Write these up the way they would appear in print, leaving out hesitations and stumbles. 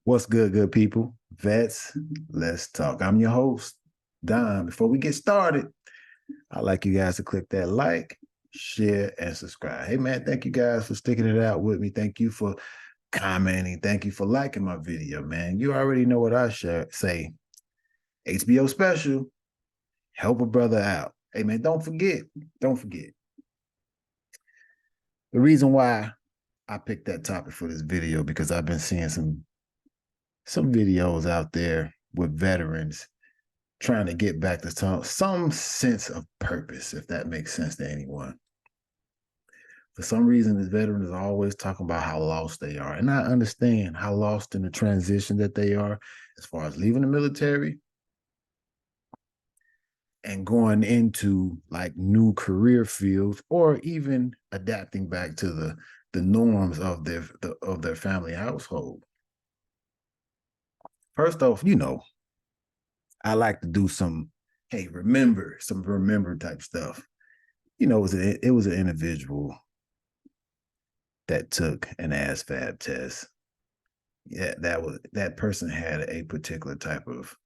What's good, good people? Vets, let's talk. I'm your host, Don. Before we get started, I'd like you guys to click that like, share, and subscribe. Hey, man, thank you guys for sticking it out with me. Thank you for commenting. Thank you for liking my video, man. You already know what I say. HBO special, help a brother out. Hey, man, don't forget. The reason why I picked that topic for this video because I've been seeing some videos out there with veterans trying to get back to some sense of purpose, if that makes sense to anyone. For some reason, the veterans are always talking about how lost they are. And I understand how lost in the transition that they are as far as leaving the military and going into like new career fields or even adapting back to the norms of their family household. First off, I like to do some remember type stuff. It was an individual that took an ASVAB test. Yeah, that person had a particular type of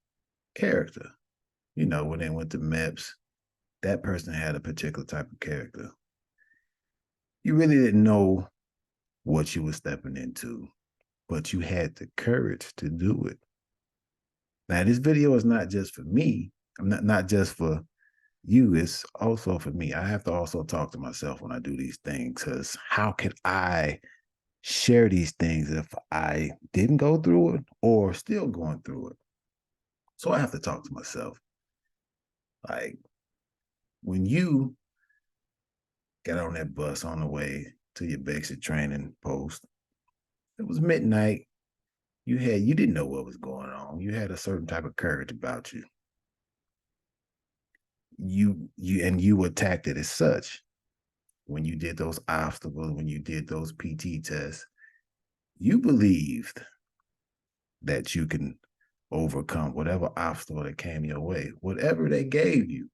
character. When they went to MEPS, that person had a particular type of character. You really didn't know what you were stepping into, but you had the courage to do it. Now, this video is not just for me. I'm not just for you, it's also for me. I have to also talk to myself when I do these things because how can I share these things if I didn't go through it or still going through it? So I have to talk to myself. Like when you got on that bus on the way to your basic training post, it was midnight. You didn't know what was going on. You had a certain type of courage about you. You attacked it as such. When you did those obstacles, when you did those PT tests, you believed that you can overcome whatever obstacle that came your way, whatever they gave you,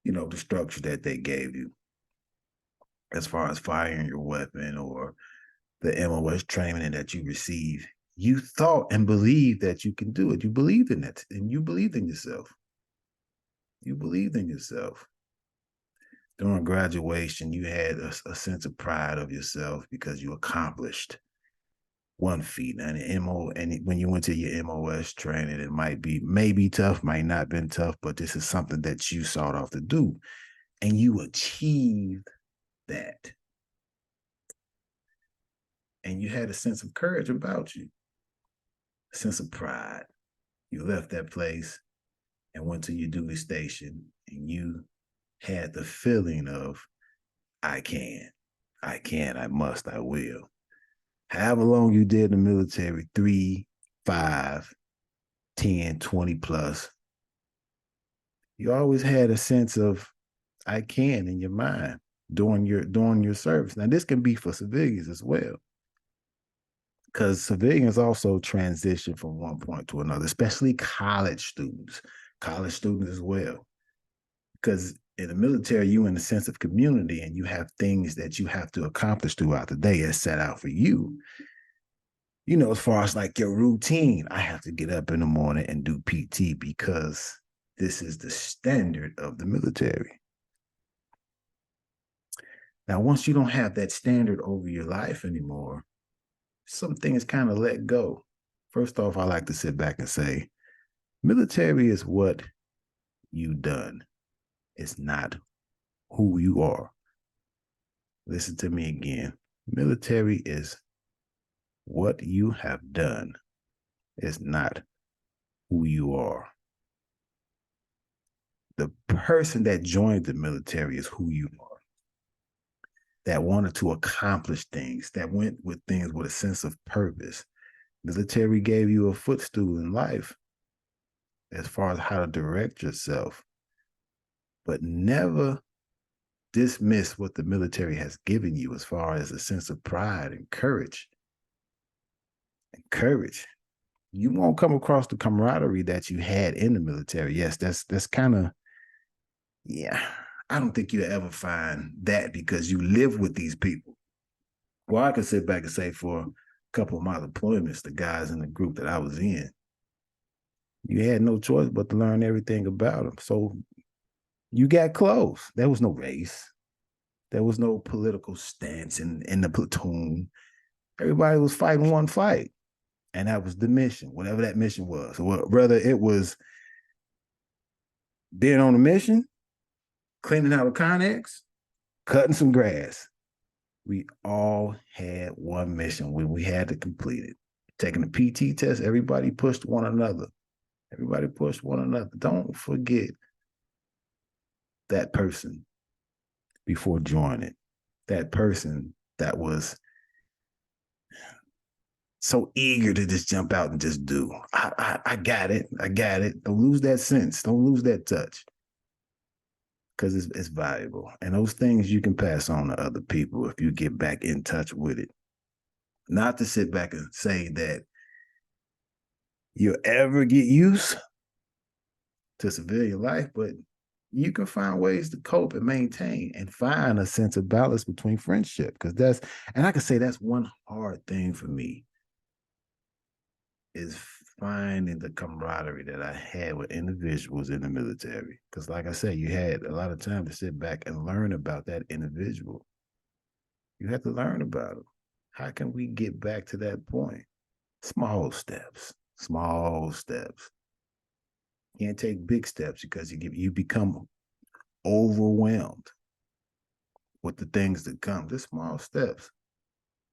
the structure that they gave you, as far as firing your weapon or the MOS training that you received. You thought and believed that you can do it. You believed in it and you believed in yourself. You believed in yourself. During graduation, you had a sense of pride of yourself because you accomplished one feat. And when you went to your MOS training, it may be tough, might not have been tough, but this is something that you sought off to do. And you achieved that. And you had a sense of courage about you, a sense of pride. You left that place and went to your duty station, and you had the feeling of, I can, I must, I will. However long you did in the military, 3, 5, 10, 20 plus, you always had a sense of I can in your mind during your service. Now, this can be for civilians as well, because civilians also transition from one point to another, especially college students as well. Because in the military, you in a sense of community and you have things that you have to accomplish throughout the day as set out for you. As far as like your routine, I have to get up in the morning and do PT because this is the standard of the military. Now, once you don't have that standard over your life anymore, some things kind of let go. First off, I like to sit back and say, military is what you've done. It's not who you are. Listen to me again. Military is what you have done. It's not who you are. The person that joined the military is who you are. That wanted to accomplish things, that went with things with a sense of purpose. Military gave you a footstool in life as far as how to direct yourself, but never dismiss what the military has given you as far as a sense of pride and courage. You won't come across the camaraderie that you had in the military. Yes, that's kind of, yeah. I don't think you'll ever find that because you live with these people. Well, I can sit back and say for couple of my deployments, the guys in the group that I was in, you had no choice but to learn everything about them. So you got close. There was no race. There was no political stance in the platoon. Everybody was fighting one fight. And that was the mission, whatever that mission was. Whether it was being on a mission, cleaning out a Connex, cutting some grass. We all had one mission when we had to complete it. Taking the PT test, everybody pushed one another. Everybody pushed one another. Don't forget that person before joining. That person that was so eager to just jump out and just do. I got it. I got it. Don't lose that sense. Don't lose that touch. Because it's valuable. And those things you can pass on to other people if you get back in touch with it. Not to sit back and say that you'll ever get used to civilian life, but you can find ways to cope and maintain and find a sense of balance between friendship. Because and I can say that's one hard thing for me is finding the camaraderie that I had with individuals in the military. Because like I said, you had a lot of time to sit back and learn about that individual. You have to learn about them. How can we get back to that point? Small steps, small steps. You can't take big steps because you become overwhelmed with the things that come. Just small steps.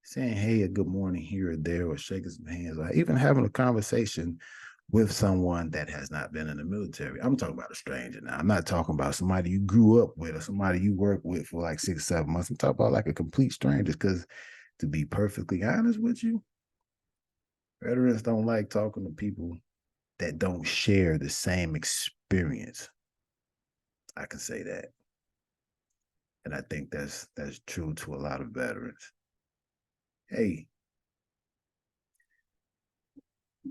Saying, hey, a good morning here or there, or shaking some hands, or even having a conversation with someone that has not been in the military. I'm talking about a stranger now. I'm not talking about somebody you grew up with or somebody you worked with for like 6 or 7 months. I'm talking about like a complete stranger because to be perfectly honest with you, veterans don't like talking to people that don't share the same experience. I can say that. And I think that's true to a lot of veterans. Hey,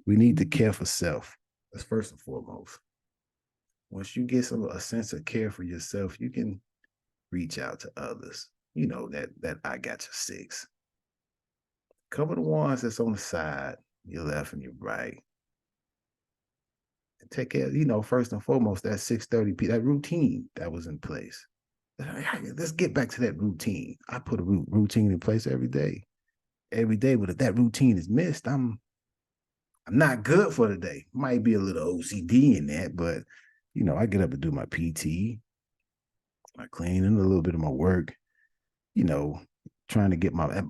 we need to care for self. That's first and foremost. Once you get a sense of care for yourself, you can reach out to others. You know, that I got your six. Cover the ones that's on the side, your left and your right. And take care, first and foremost, that 6:30 that routine that was in place. Let's get back to that routine. I put a routine in place every day. Every day, but if that routine is missed, I'm not good for the day. Might be a little OCD in that, but I get up and do my PT, my cleaning, a little bit of my work, trying to get my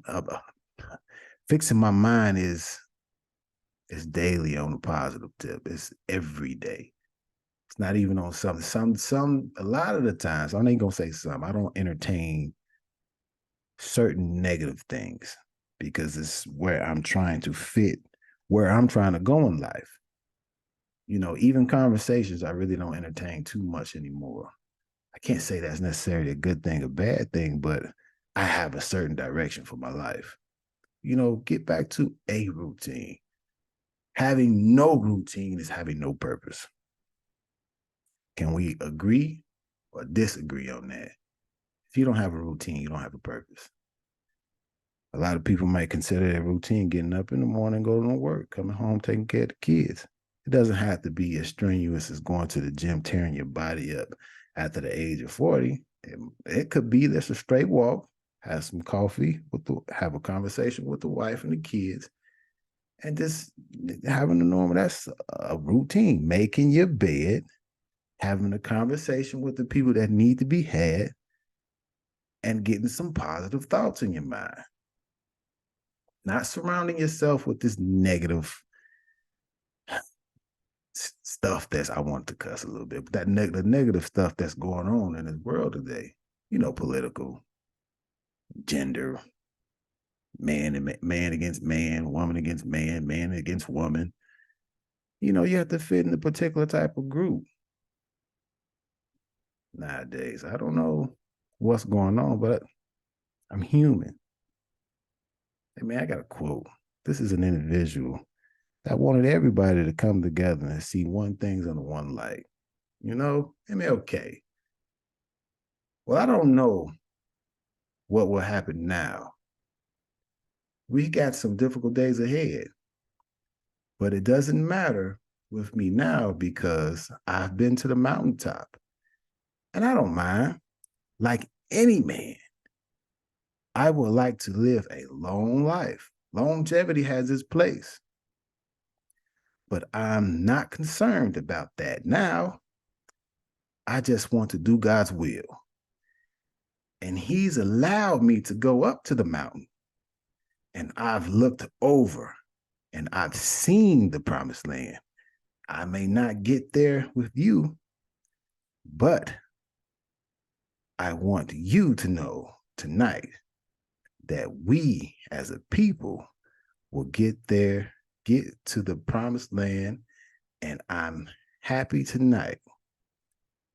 fixing my mind is daily on a positive tip. It's every day. It's not even on some a lot of the times, I ain't gonna say some, I don't entertain certain negative things because it's where I'm trying to fit, where I'm trying to go in life. Even conversations I really don't entertain too much anymore. I can't say that's necessarily a good thing or bad thing, but I have a certain direction for my life. Get back to a routine. Having no routine is having no purpose. Can we agree or disagree on that? If you don't have a routine, you don't have a purpose. A lot of people might consider their routine getting up in the morning, going to work, coming home, taking care of the kids. It doesn't have to be as strenuous as going to the gym, tearing your body up after the age of 40. It could be just a straight walk, have some coffee, have a conversation with the wife and the kids, and just having a normal, that's a routine. Making your bed, having a conversation with the people that need to be had, and getting some positive thoughts in your mind. Not surrounding yourself with this negative stuff I want to cuss a little bit, but the negative stuff that's going on in this world today, political, gender, man against man, woman against man against woman. You have to fit in a particular type of group nowadays. I don't know what's going on, but I'm human. Hey, man, I got a quote. This is an individual that wanted everybody to come together and see one thing's under one light. MLK. Well, I don't know what will happen now We got some difficult days ahead, but it doesn't matter with me now because I've been to the mountaintop and I don't mind. Like any man, I would like to live a long life. Longevity has its place, but I'm not concerned about that now. I just want to do God's will. And He's allowed me to go up to the mountain, and I've looked over and I've seen the promised land. I may not get there with you, but I want you to know tonight that we as a people will get there, get to the promised land, and I'm happy tonight.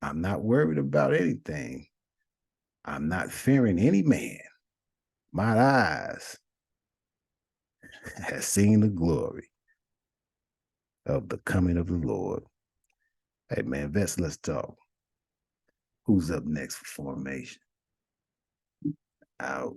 I'm not worried about anything. I'm not fearing any man. My eyes have seen the glory of the coming of the Lord. Hey man, Vets, let's talk. Who's up next for formation? Out.